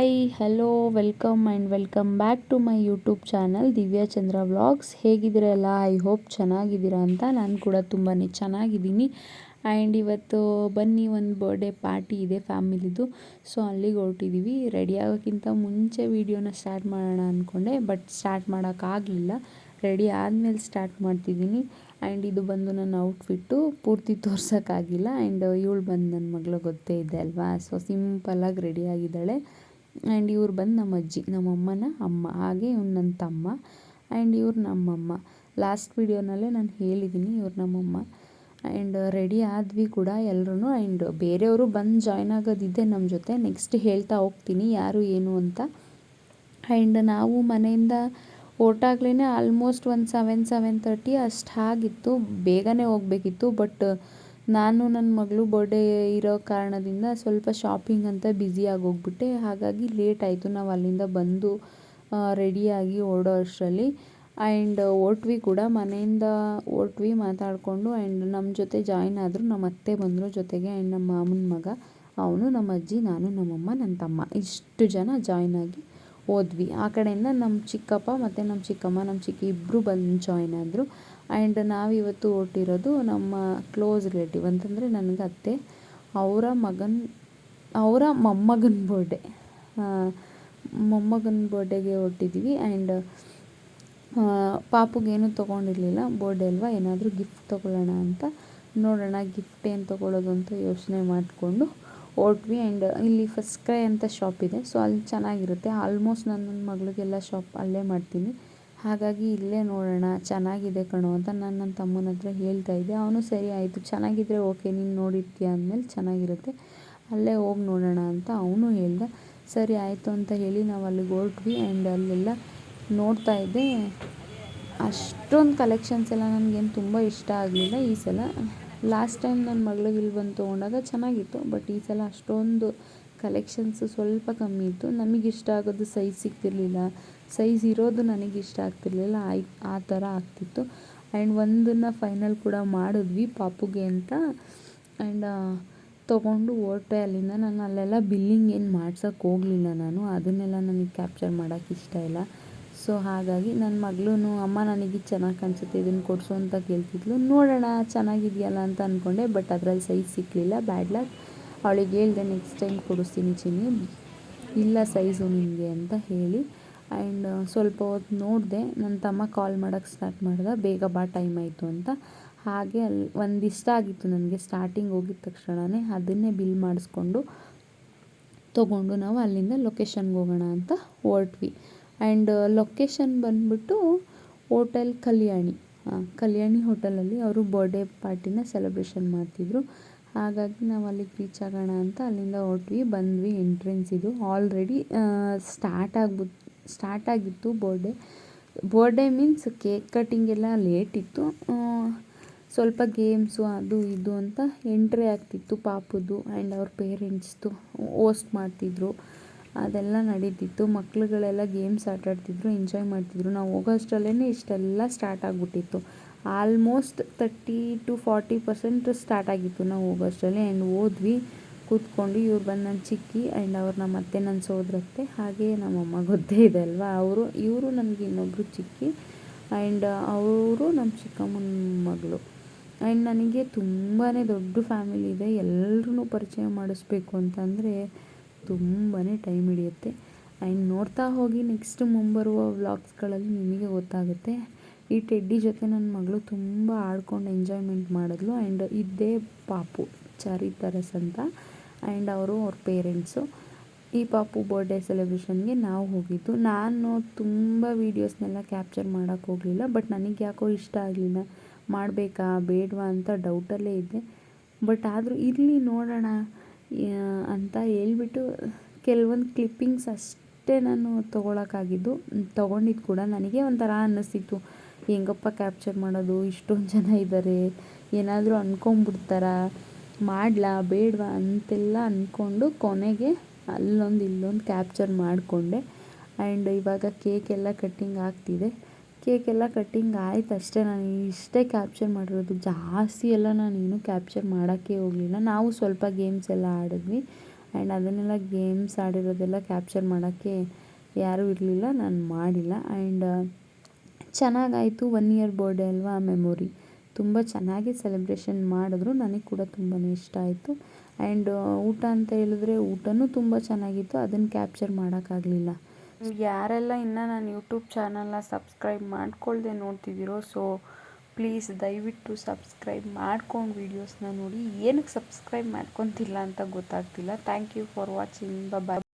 Hi hello welcome back to my YouTube channel Divya Chandra vlogs. ಹೇಗಿದ್ದೀರಲ್ಲ? I hope ಚೆನ್ನಾಗಿದ್ದೀರಾ ಅಂತ. ನಾನು ಕೂಡ ತುಂಬಾ ಚೆನ್ನಾಗಿದ್ದೀನಿ. ಆ್ಯಂಡ್ ಇವತ್ತು ಬನ್ನಿ, ಒಂದು ಬರ್ಡೇ ಪಾರ್ಟಿ ಇದೆ ಫ್ಯಾಮಿಲಿದು. ಸೊ ಅಲ್ಲಿಗೆ ಹೊರಟಿದ್ದೀವಿ. ರೆಡಿ ಆಗೋಕ್ಕಿಂತ ಮುಂಚೆ ವೀಡಿಯೋನ ಸ್ಟಾರ್ಟ್ ಮಾಡೋಣ ಅಂದ್ಕೊಂಡೆ, ಬಟ್ ಸ್ಟಾರ್ಟ್ ಮಾಡೋಕ್ಕಾಗಲಿಲ್ಲ. ರೆಡಿ ಆದಮೇಲೆ ಸ್ಟಾರ್ಟ್ ಮಾಡ್ತಿದ್ದೀನಿ. ಆ್ಯಂಡ್ ಇದು ಬಂದು ನನ್ನ ಔಟ್ಫಿಟ್ಟು ಪೂರ್ತಿ ತೋರ್ಸೋಕ್ಕಾಗಿಲ್ಲ. ಆ್ಯಂಡ್ ಇವಳು ಬಂದು ನನ್ನ ಮಗಳು ಗೊತ್ತೇ ಇದೆ ಅಲ್ವಾ. ಸೊ ಸಿಂಪಲ್ಲಾಗಿ ರೆಡಿ ಆಗಿದ್ದಾಳೆ. ಆ್ಯಂಡ್ ಇವ್ರು ಬಂದು ನಮ್ಮ ಅಜ್ಜಿ, ನಮ್ಮಮ್ಮನ ಅಮ್ಮ. ಹಾಗೆ ಇವ್ನು ನನ್ನ ತಮ್ಮ. ಆ್ಯಂಡ್ ಇವ್ರು ನಮ್ಮಮ್ಮ. ಲಾಸ್ಟ್ ವೀಡಿಯೋನಲ್ಲೇ ನಾನು ಹೇಳಿದ್ದೀನಿ ಇವ್ರು ನಮ್ಮಮ್ಮ. ಆ್ಯಂಡ್ ರೆಡಿ ಆದ್ವಿ ಕೂಡ ಎಲ್ಲರೂ. ಆ್ಯಂಡ್ ಬೇರೆಯವರು ಬಂದು ಜಾಯ್ನ್ ಆಗೋದಿದೆ ನಮ್ಮ ಜೊತೆ. ನೆಕ್ಸ್ಟ್ ಹೇಳ್ತಾ ಹೋಗ್ತೀನಿ ಯಾರು ಏನು ಅಂತ. ಆ್ಯಂಡ್ ನಾವು ಮನೆಯಿಂದ ಹೊರಟಾಗ್ಲೇ ಆಲ್ಮೋಸ್ಟ್ ಒಂದು 7:30 ಅಷ್ಟು ಆಗಿತ್ತು. ಬೇಗನೆ ಹೋಗಬೇಕಿತ್ತು, ಬಟ್ ನಾನು ನನ್ನ ಮಗಳು ಬರ್ಡೇ ಇರೋ ಕಾರಣದಿಂದ ಸ್ವಲ್ಪ ಶಾಪಿಂಗ್ ಅಂತ ಬ್ಯುಸಿಯಾಗಿ ಹೋಗ್ಬಿಟ್ಟೆ. ಹಾಗಾಗಿ ಲೇಟ್ ಆಯಿತು. ನಾವು ಅಲ್ಲಿಂದ ಬಂದು ರೆಡಿಯಾಗಿ ಹೊರಡೋ ಅಷ್ಟರಲ್ಲಿ. ಆ್ಯಂಡ್ ಹೊರಟ್ವಿ ಕೂಡ, ಮನೆಯಿಂದ ಹೊರಟ್ವಿ ಮಾತಾಡಿಕೊಂಡು. ಆ್ಯಂಡ್ ನಮ್ಮ ಜೊತೆ ಜಾಯ್ನ್ ಆದರು, ನಮ್ಮ ಅತ್ತೆ ಬಂದರು ಜೊತೆಗೆ. ಆ್ಯಂಡ್ ನಮ್ಮ ಮಾಮನ ಮಗ, ಅವನು, ನಮ್ಮ ಅಜ್ಜಿ, ನಾನು, ನಮ್ಮಮ್ಮ, ನನ್ನ ತಮ್ಮ, ಇಷ್ಟು ಜನ ಜಾಯ್ನ್ ಆಗಿ ಹೋದ್ವಿ. ಆ ಕಡೆಯಿಂದ ನಮ್ಮ ಚಿಕ್ಕಪ್ಪ ಮತ್ತು ನಮ್ಮ ಚಿಕ್ಕಮ್ಮ, ನಮ್ಮ ಚಿಕ್ಕಿ ಇಬ್ಬರು ಬಂದು ಜಾಯ್ನ್ ಆದರು. ಆ್ಯಂಡ್ ನಾವಿವತ್ತು ಹೊರಟಿರೋದು ನಮ್ಮ ಕ್ಲೋಸ್ ರಿಲೇಟಿವ್ ಅಂತಂದರೆ ನನಗೆ ಅತ್ತೆ, ಅವರ ಮೊಮ್ಮಗನ ಬರ್ಡೇಗೆ ಹೊರಟಿದ್ದೀವಿ. ಆ್ಯಂಡ್ ಪಾಪುಗೇನು ತೊಗೊಂಡಿರಲಿಲ್ಲ, ಬರ್ಡೇ ಅಲ್ವಾ, ಏನಾದರೂ ಗಿಫ್ಟ್ ತೊಗೊಳ್ಳೋಣ ಅಂತ. ನೋಡೋಣ ಗಿಫ್ಟ್ ಏನು ತೊಗೊಳ್ಳೋದು ಅಂತ ಯೋಚನೆ ಮಾಡಿಕೊಂಡು ಹೊರಟ್ವಿ. ಆ್ಯಂಡ್ ಇಲ್ಲಿ ಫಸ್ಟ್ ಕ್ರೈ ಅಂತ ಶಾಪ್ ಇದೆ. ಸೊ ಅಲ್ಲಿ ಚೆನ್ನಾಗಿರುತ್ತೆ. ಆಲ್ಮೋಸ್ಟ್ ನನ್ನ ಮಗಳಿಗೆಲ್ಲ ಶಾಪ್ ಅಲ್ಲೇ ಮಾಡ್ತೀನಿ. ಹಾಗಾಗಿ ಇಲ್ಲೇ ನೋಡೋಣ, ಚೆನ್ನಾಗಿದೆ ಕಣೋ ಅಂತ ನಾನು ನನ್ನ ತಮ್ಮನ ಹತ್ರ ಹೇಳ್ತಾ ಇದ್ದೆ. ಅವನು ಸರಿ ಆಯಿತು, ಚೆನ್ನಾಗಿದ್ದರೆ ಓಕೆ, ನೀನು ನೋಡಿರ್ತೀಯ ಅಂದಮೇಲೆ ಚೆನ್ನಾಗಿರುತ್ತೆ, ಅಲ್ಲೇ ಹೋಗಿ ನೋಡೋಣ ಅಂತ ಅವನು ಹೇಳ್ದ. ಸರಿ ಆಯಿತು ಅಂತ ಹೇಳಿ ನಾವು ಅಲ್ಲಿಗೆ ಹೊರಟ್ವಿ. ಆ್ಯಂಡ್ ಅಲ್ಲೆಲ್ಲ ನೋಡ್ತಾ ಇದ್ದೆ. ಅಷ್ಟೊಂದು ಕಲೆಕ್ಷನ್ಸ್ ಎಲ್ಲ ನನಗೇನು ತುಂಬ ಇಷ್ಟ ಆಗಲಿಲ್ಲ ಈ ಸಲ. ಲಾಸ್ಟ್ ಟೈಮ್ ನನ್ನ ಮಗಳಿಗೆ ಇಲ್ಲಿ ಬಂದು ತೊಗೊಂಡಾಗ ಚೆನ್ನಾಗಿತ್ತು, ಬಟ್ ಈ ಸಲ ಅಷ್ಟೊಂದು ಕಲೆಕ್ಷನ್ಸು ಸ್ವಲ್ಪ ಕಮ್ಮಿ ಇತ್ತು. ನಮಗಿಷ್ಟ ಆಗೋದು ಸೈಜ್ ಸಿಗ್ತಿರ್ಲಿಲ್ಲ, ಸೈಜ್ ಇರೋದು ನನಗಿಷ್ಟ ಆಗ್ತಿರ್ಲಿಲ್ಲ, ಆ ಥರ ಆಗ್ತಿತ್ತು. ಆ್ಯಂಡ್ ಒಂದನ್ನು ಫೈನಲ್ ಕೂಡ ಮಾಡಿದ್ವಿ ಪಾಪುಗೆ ಅಂತ. ಆ್ಯಂಡ್ ತೊಗೊಂಡು ಹೊರಟೆ ಅಲ್ಲಿಂದ. ನಾನು ಅಲ್ಲೆಲ್ಲ ಬಿಲ್ಲಿಂಗ್ ಏನು ಮಾಡ್ಸೋಕ್ಕೆ ಹೋಗಲಿಲ್ಲ. ಅದನ್ನೆಲ್ಲ ನನಗೆ ಕ್ಯಾಪ್ಚರ್ ಮಾಡೋಕ್ಕೆ ಇಷ್ಟ ಇಲ್ಲ. ಸೊ ಹಾಗಾಗಿ ನನ್ನ ಮಗಳೂ, ಅಮ್ಮ ನನಗೆ ಚೆನ್ನಾಗಿ ಕಾಣಿಸುತ್ತೆ, ಇದನ್ನು ಕೊಡಿಸು ಅಂತ ಕೇಳ್ತಿದ್ಲು. ನೋಡೋಣ ಚೆನ್ನಾಗಿದೆಯಲ್ಲ ಅಂತ ಅಂದ್ಕೊಂಡೆ, ಬಟ್ ಅದರಲ್ಲಿ ಸೈಜ್ ಸಿಕ್ಕಲಿಲ್ಲ. Bad luck. ಅವಳಿಗೆ ಹೇಳಿದೆ ನೆಕ್ಸ್ಟ್ ಟೈಮ್ ಕೊಡಿಸ್ತೀನಿ ಚಿನ್ನಿ, ಇಲ್ಲ ಸೈಜು ನಿನಗೆ ಅಂತ ಹೇಳಿ. ಆ್ಯಂಡ್ ಸ್ವಲ್ಪ ಹೊತ್ತು ನೋಡಿದೆ. ನನ್ನ ತಮ್ಮ ಕಾಲ್ ಮಾಡೋಕ್ಕೆ ಸ್ಟಾರ್ಟ್ ಮಾಡ್ದೆ, ಬೇಗ ಬಾ ಟೈಮ್ ಆಯಿತು ಅಂತ. ಹಾಗೆ ಅಲ್ಲಿ ಒಂದಿಷ್ಟ ಆಗಿತ್ತು ನನಗೆ. ಸ್ಟಾರ್ಟಿಂಗ್ ಹೋಗಿದ ತಕ್ಷಣವೇ ಅದನ್ನೇ ಬಿಲ್ ಮಾಡಿಸ್ಕೊಂಡು ತೊಗೊಂಡು ನಾವು ಅಲ್ಲಿಂದ ಲೊಕೇಶನ್ಗೆ ಹೋಗೋಣ ಅಂತ ಹೊರಟ್ವಿ. ಆ್ಯಂಡ್ ಲೊಕೇಶನ್ ಬಂದುಬಿಟ್ಟು ಹೋಟೆಲ್ ಕಲ್ಯಾಣಿ ಹೋಟೆಲಲ್ಲಿ ಅವರು ಬರ್ಡೇ ಪಾರ್ಟಿನ ಸೆಲೆಬ್ರೇಷನ್ ಮಾಡ್ತಿದ್ರು. ಹಾಗಾಗಿ ನಾವು ಅಲ್ಲಿಗೆ ರೀಚ್ ಆಗೋಣ ಅಂತ ಅಲ್ಲಿಂದ ಹೊರಟ್ವಿ. ಬಂದ್ವಿ. ಎಂಟ್ರೆನ್ಸ್ ಇದು ಆಲ್ರೆಡಿ ಸ್ಟಾರ್ಟ್ ಆಗಿತ್ತು ಬರ್ಡೇ ಮೀನ್ಸ್ ಕೇಕ್ ಕಟ್ಟಿಂಗ್ ಎಲ್ಲ ಲೇಟ್ ಇತ್ತು. ಸ್ವಲ್ಪ ಗೇಮ್ಸು ಅದು ಇದು ಅಂತ ಎಂಟ್ರಿ ಆಗ್ತಿತ್ತು ಪಾಪುದು. ಆ್ಯಂಡ್ ಅವ್ರ ಪೇರೆಂಟ್ಸ್ದು ಹೋಸ್ಟ್ ಮಾಡ್ತಿದ್ರು, ಅದೆಲ್ಲ ನಡೀತಿತ್ತು. ಮಕ್ಳುಗಳೆಲ್ಲ ಗೇಮ್ಸ್ ಆಟಾಡ್ತಿದ್ರು, ಎಂಜಾಯ್ ಮಾಡ್ತಿದ್ರು. ನಾವು ಹೋಗೋ ಅಷ್ಟರಲ್ಲೇ ಇಷ್ಟೆಲ್ಲ ಸ್ಟಾರ್ಟ್ ಆಗಿಬಿಟ್ಟಿತ್ತು. ಆಲ್ಮೋಸ್ಟ್ 30-40% ಸ್ಟಾರ್ಟ್ ಆಗಿತ್ತು ನಾವು ಹೋಗೋ ಅಷ್ಟರಲ್ಲಿ. ಆ್ಯಂಡ್ ಹೋದ್ವಿ, ಕೂತ್ಕೊಂಡು. ಇವ್ರು ಬಂದು ನನ್ನ ಚಿಕ್ಕಿ, ಆ್ಯಂಡ್ ಅವ್ರು ನಮ್ಮ ಅತ್ತೆ, ನನ್ನ ಸೋದರತ್ತೆ, ಹಾಗೆ ನಮ್ಮಮ್ಮ ಗೊತ್ತೇ ಇದೆ ಅಲ್ವಾ. ಇವರು ನನಗೆ ಇನ್ನೊಬ್ಬರು ಚಿಕ್ಕಿ, ಆ್ಯಂಡ್ ಅವರು ನಮ್ಮ ಚಿಕ್ಕಮ್ಮನ ಮಗಳು. ಆ್ಯಂಡ್ ನನಗೆ ತುಂಬಾ ದೊಡ್ಡ ಫ್ಯಾಮಿಲಿ ಇದೆ. ಎಲ್ಲರೂ ಪರಿಚಯ ಮಾಡಿಸ್ಬೇಕು ಅಂತಂದರೆ ತುಂಬಾ ಟೈಮ್ ಹಿಡಿಯುತ್ತೆ. ಆ್ಯಂಡ್ ನೋಡ್ತಾ ಹೋಗಿ ನೆಕ್ಸ್ಟ್ ಮುಂಬರುವ ವ್ಲಾಗ್ಸ್ಗಳಲ್ಲಿ ನಿಮಗೆ ಗೊತ್ತಾಗುತ್ತೆ. ಈ ಟೆಡ್ಡಿ ಜೊತೆ ನನ್ನ ಮಗಳು ತುಂಬ ಆಡ್ಕೊಂಡು ಎಂಜಾಯ್ಮೆಂಟ್ ಮಾಡಿದ್ಲು. ಆ್ಯಂಡ್ ಇದ್ದೇ ಪಾಪು, ಚಾರಿತರಸ್ ಅಂತ. ಆ್ಯಂಡ್ ಅವ್ರ ಪೇರೆಂಟ್ಸು. ಈ ಪಾಪು ಬರ್ಡೇ ಸೆಲೆಬ್ರೇಷನ್ಗೆ ನಾವು ಹೋಗಿದ್ದು. ನಾನು ತುಂಬ ವೀಡಿಯೋಸ್ನೆಲ್ಲ ಕ್ಯಾಪ್ಚರ್ ಮಾಡೋಕ್ಕೆ ಹೋಗಲಿಲ್ಲ, ಬಟ್ ನನಗೆ ಯಾಕೋ ಇಷ್ಟ ಆಗಲಿಲ್ಲ. ಮಾಡಬೇಕಾ ಬೇಡವಾ ಅಂತ ಡೌಟಲ್ಲೇ ಇದ್ದೆ. ಬಟ್ ಆದರೂ ಇರಲಿ ನೋಡೋಣ ಅಂತ ಹೇಳ್ಬಿಟ್ಟು ಕೆಲವೊಂದು ಕ್ಲಿಪ್ಪಿಂಗ್ಸ್ ಅಷ್ಟೇ ನಾನು ತೊಗೊಂಡಿದ್ದು ಕೂಡ. ನನಗೆ ಒಂಥರ ಅನ್ನಿಸ್ತಿತ್ತು, ಹೆಂಗಪ್ಪ ಕ್ಯಾಪ್ಚರ್ ಮಾಡೋದು, ಇಷ್ಟೊಂದು ಜನ ಇದ್ದಾರೆ, ಏನಾದರೂ ಅಂದ್ಕೊಂಬಿಡ್ತಾರ, ಮಾಡಲಾ ಬೇಡವಾ ಅಂತೆಲ್ಲ ಅಂದ್ಕೊಂಡು ಕೊನೆಗೆ ಅಲ್ಲೊಂದು ಇಲ್ಲೊಂದು ಕ್ಯಾಪ್ಚರ್ ಮಾಡಿಕೊಂಡೆ. ಆ್ಯಂಡ್ ಇವಾಗ ಕೇಕೆಲ್ಲ ಕಟ್ಟಿಂಗ್ ಆಗ್ತಿದೆ. ಕೇಕೆಲ್ಲ ಕಟ್ಟಿಂಗ್ ಆಯ್ತು ಅಷ್ಟೇ. ನಾನು ಇಷ್ಟೇ ಕ್ಯಾಪ್ಚರ್ ಮಾಡಿರೋದು, ಜಾಸ್ತಿ ಎಲ್ಲ ನಾನೇನು ಕ್ಯಾಪ್ಚರ್ ಮಾಡೋಕ್ಕೆ ಹೋಗಲಿಲ್ಲ. ನಾವು ಸ್ವಲ್ಪ ಗೇಮ್ಸ್ ಎಲ್ಲ ಆಡಿದ್ವಿ. ಆ್ಯಂಡ್ ಅದನ್ನೆಲ್ಲ ಗೇಮ್ಸ್ ಆಡಿರೋದೆಲ್ಲ ಕ್ಯಾಪ್ಚರ್ ಮಾಡೋಕ್ಕೆ ಯಾರೂ ಇರಲಿಲ್ಲ, ನಾನು ಮಾಡಿಲ್ಲ. ಆ್ಯಂಡ್ ಚೆನ್ನಾಗಾಯಿತು. 1 ಇಯರ್ ಬರ್ಡೇ ಅಲ್ವಾ, ಮೆಮೊರಿ ತುಂಬ ಚೆನ್ನಾಗಿ ಸೆಲೆಬ್ರೇಷನ್ ಮಾಡಿದ್ರು. ನನಗೆ ಕೂಡ ತುಂಬಾ ಇಷ್ಟ ಆಯಿತು. ಆ್ಯಂಡ್ ಊಟ ಅಂತ ಹೇಳಿದ್ರೆ ಊಟನೂ ತುಂಬ ಚೆನ್ನಾಗಿತ್ತು, ಅದನ್ನು ಕ್ಯಾಪ್ಚರ್ ಮಾಡೋಕ್ಕಾಗಲಿಲ್ಲ. ಯಾರೆಲ್ಲ ಇನ್ನೂ ನಾನು ಯೂಟ್ಯೂಬ್ ಚಾನಲ್ನ ಸಬ್ಸ್ಕ್ರೈಬ್ ಮಾಡ್ಕೊಳ್ದೆ ನೋಡ್ತಿದ್ದೀರೋ, ಸೊ ಪ್ಲೀಸ್ ದಯವಿಟ್ಟು ಸಬ್ಸ್ಕ್ರೈಬ್ ಮಾಡ್ಕೊಂಡು ವೀಡಿಯೋಸ್ನ ನೋಡಿ. ಏನಕ್ಕೆ ಸಬ್ಸ್ಕ್ರೈಬ್ ಮಾಡ್ಕೊತಿಲ್ಲ ಅಂತ ಗೊತ್ತಾಗ್ತಿಲ್ಲ. Thank you for watching. Bye.